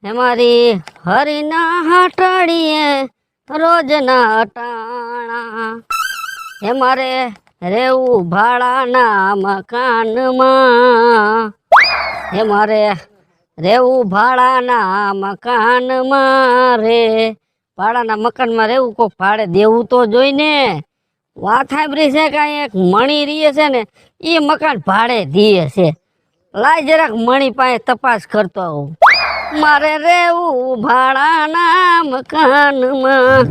हमारी हरिना हटड़िए रोजना अटाणा हमारे रेऊ भाड़ा मकान में हमारे रेऊ भाड़ा मकान में रे भाड़ा मकान में रेऊ को भाड़े देवू तो जोई ने વાત સાંભળી છે કે એક મણી રીએ છે ને એ મકાન ભાડે દીએ છે લાય જરાક મણી પાસે તપાસ કરતો આવું મારે રેવું ભાડાના મકાનમાં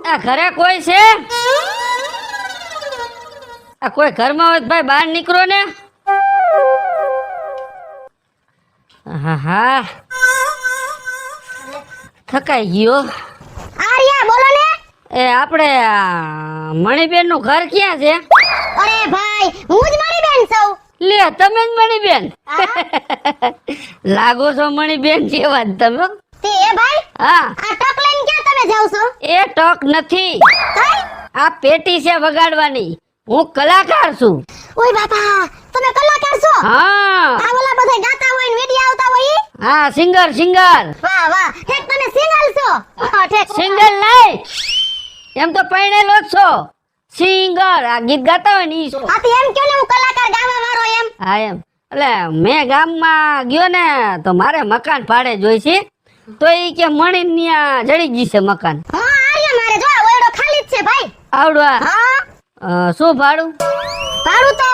આ ઘરે કોઈ છે આ કોઈ ઘરમાં હોય ભાઈ બહાર નીકળો ને હા હા થકાઈ ગયો આર્યા બોલો ને એ આપણે મણીબેન નું ઘર ક્યાં છે અરે ભાઈ હું જ મારી બેન છું લે તમે જ મણીબેન લાગો છો મણીબેન જેવા જ તમે તે એ ભાઈ હા આ ટક લઈને ક્યાં તમે જાવ છો એ ટક નથી કઈ આ પેટી છે વગાડવાની હું કલાકાર છું ઓય બાપા તમે કલાકાર છો હા આ ઓલા બધા ગાતા હોય ને વિડિયો આવતા હોય ઈ? હા સિંગર વાહ વાહ ઠેક તમે સિંગલ છો હા ઠેક સિંગર નહીં એમ તો પૈણેલો જ છો સિંગર આ ગીત ગાતા હોય ને ઈ છો આ તો એમ ક્યો ને હું કલાકાર ગાવા વાળો એમ હા એમ એટલે મેં ગામમાં ગયો ને તો મારે મકાન ભાડે જોઈ છે તો ઈ કે મણી ન્યા જડી ગઈ છે મકાન હા આર્યા મારે જો આ ઓયડો ખાલી જ છે ભાઈ આવડવા હા શું ભાડું ભાડું તો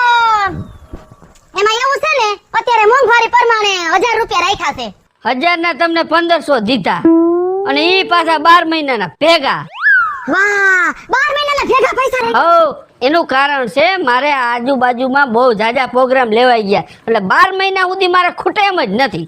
એમાં એવું છે ને અત્યારે મોંઘવારી પ્રમાણે 1000 રૂપિયા રાખ્યા છે 1000 ના તમને 1500 દીધા અને ઈ પાછા 12 મહિનાના ભેગા વાહ 12 મહિનાના ભેગા પૈસા રાખ્યા હો એનું કારણ છે મારે આજુબાજુમાં બહુ જાજા પ્રોગ્રામ લેવાઈ ગયા એટલે 12 મહિના સુધી મારે ખૂટે એમ જ નથી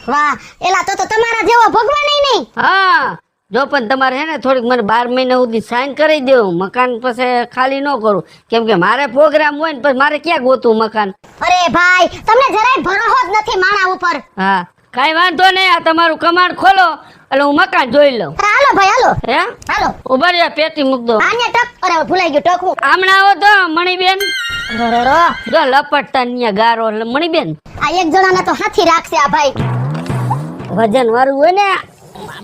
વાહ એલા તો તમારા જેવો ભગવાન નહીં હા જો પણ તમારે હે ને થોડીક મને 12 મહિના સુધી સાઈન કરી દેવું મકાન પછી ખાલી ન કરું કેમ કે મારે પ્રોગ્રામ હોય ને પછી મારે ક્યાં ગોતું મકાન અરે ભાઈ તમને જરાય ભરોસો જ નથી માણા ઉપર હા કાઈ વાંધો નહીં આ તમારું કમાડ ખોલો એટલે હું મકાન જોઈ લઉં અરે હાલો ભાઈ હાલો હે હાલો ઉભા રહ્યા પેટી મૂક દો આને ટક અરે ભૂલાઈ ગયું ટક હું આમણા આવો તો મણીબેન રરરો. જો લપટતા ન્યા ગારો એટલે મણીબેન આ એક જણાને તો હાથી રાખશે આ ભાઈ વજન વાળું હોય ને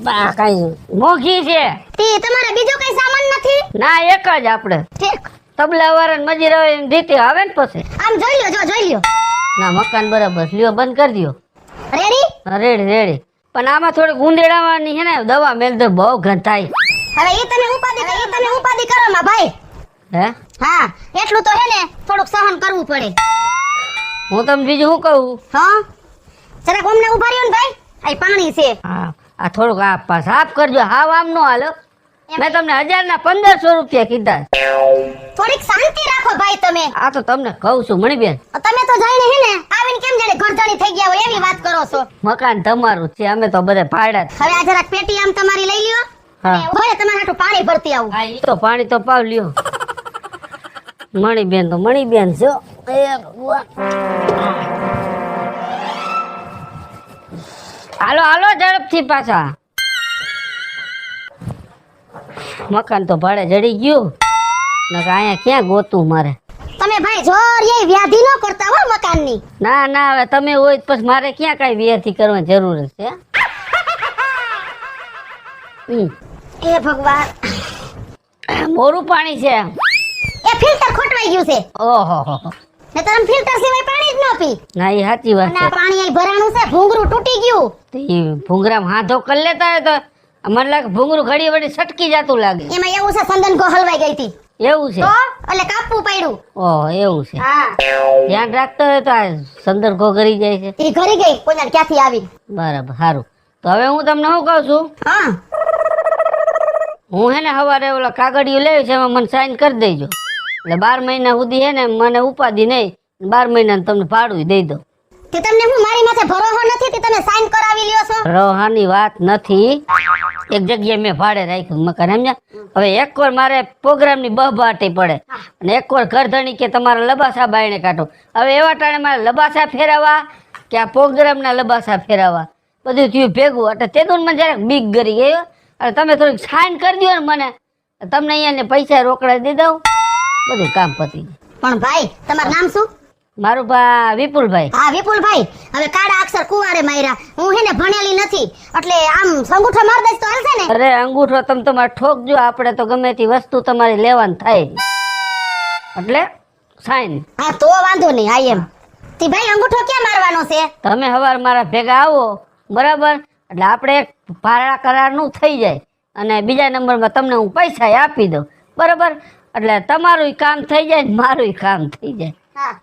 બા કઈ મોઘી છે તી તમારે બીજો કઈ સામાન નથી ના એક જ આપણે ઠીક તબલા વાળા મજીરા રીતે આવે ને પછી આમ જોઈ લ્યો જો જોઈ લ્યો ના મકાન બરાબર લ્યો બંધ કરી દો રેડી રેડી પણ આમાં થોડીક ગુંદેડાવાની છે ને દવા મેલ તો બહુ ગંધાય હવે ઈ તમે ઉપાધિ કરો માં ભાઈ હે હા એટલું તો હે ને થોડુંક સહન કરવું પડે હું તમને બીજું શું કહું હા જરાક અમને ઉભા રહ્યો ને ભાઈ આ પાણી છે હા આ થોડુંક આ સાફ કરજો હાવ આમ નો હાલો મેં તમને 1000 ના 1500 રૂપિયા કીધા થોડીક શાંતિ રાખો ભાઈ તમે આ તો તમને કહું છું મણીબેન તમે તો જાણે હે ને આવીને કેમ જાણે ઘરધણી થઈ ગયા હોય એવી વાત કરો છો મકાન તમારું છે અમે તો બધે ભાડા જ. હવે આ જરાક પેટી આમ તમારી લઈ લ્યો હા ભલે તમારે હાટું પાણી ભરતી આવું હા ઈ તો પાણી તો પાવ લ્યો મણીબેન તો મણીબેન છે હો. એ ભગવાન. હાલો ઝડપથી પાછા મકાન તો ભાડે જડી ગયું નકર અહીંયા ક્યાં ગોતું મારે તમે ભાઈ જોર એ વ્યાધિ ન કરતા હો મકાનની ના હવે તમે હોય તો પછી મારે ક્યાં કઈ વ્યાથી કરવાની જરૂર છે એ ભગવાન મોરું પાણી છે એ ફિલ્ટર ખોટવાઈ ગયું છે ઓહો ને તમે ફિલ્ટર સિવાય પાણી જ ન પી ના એ સાચી વાત અને આ પાણી અહીં ભરાણું છે ભૂંગરું તૂટી ગયું છે એ ભૂંગરામાં હાથો કરી લેતા હોય તો મને લાગે ભૂંગરું ઘડી વળી સટકી જતું લાગે એમાં એવું છે સંદન હલવાઈ ગઈ હતી એવું છે તો એટલે કાપવું પડ્યું ઓહ એવું છે હા ધ્યાન રાખતો હોય તો આ સંદર્ભો કરી જાય છે એ ઘરી ગઈ કોઈને ક્યાંથી આવી બરાબર સારું તો હવે હું તમને શું કહું છું હા હું હે ને સવારે ઓલા કાગળિયું લેવી છે એમાં મને સાઈન કરી દેજો એટલે 12 મહિના સુધી હે ને મને ઉપાધિ નહીં 12 મહિના તમને ભાડું દઈ દો તે તમને હું મારી માથે ભરોસો નથી તે તમે સાઈન કરાવી લ્યો છો રોહાની વાત નથી એક જગ્યાએ મેં ભાડે રાખ્યું મકાન સમજ્યા હવે એકવાર મારે પ્રોગ્રામની બહબાટી પડે અને એકવાર ઘરધણી કે તમારા લબાસા બાયણે કાઢો હવે એવા ટાણે મારે લબાસા ફેરવવા કે આ પ્રોગ્રામના લબાસા ફેરવવા બધું થયું ભેગું એટલે તે તો મને જરાક બીક ગરી ગયો અને તમે થોડીક સાઈન કરી દો ને મને તમને અહીંયા પૈસા રોકડા દઈ દઉં બધું કામ પતી પણ ભાઈ તમારું નામ શું મારું વિપુલભાઈ. હા વિપુલભાઈ, હવે કાળા અક્ષર કુવારે માર્યા. હું હે ને ભણેલી નથી એટલે આમ અંગૂઠો માર દઈશ તો હાલશે ને? અરે અંગૂઠો તમે તમારે ઠોકજો, આપણે તો ગમે તે વસ્તુ તમારી લેવાની થાય એટલે સાઈન. હા તો વાંધો નહીં. હા એમ તી ભાઈ અંગૂઠો ક્યાં મારવાનો છે? તમે હવાર મારા ભેગા આવો બરાબર, એટલે આપણે એક ભાડા કરારનું થઈ જાય અને બીજા નંબરમાં તમને હું પૈસા આપી દઉં બરાબર, એટલે તમારું કામ થઈ જાય ને મારું કામ થઈ જાય. હા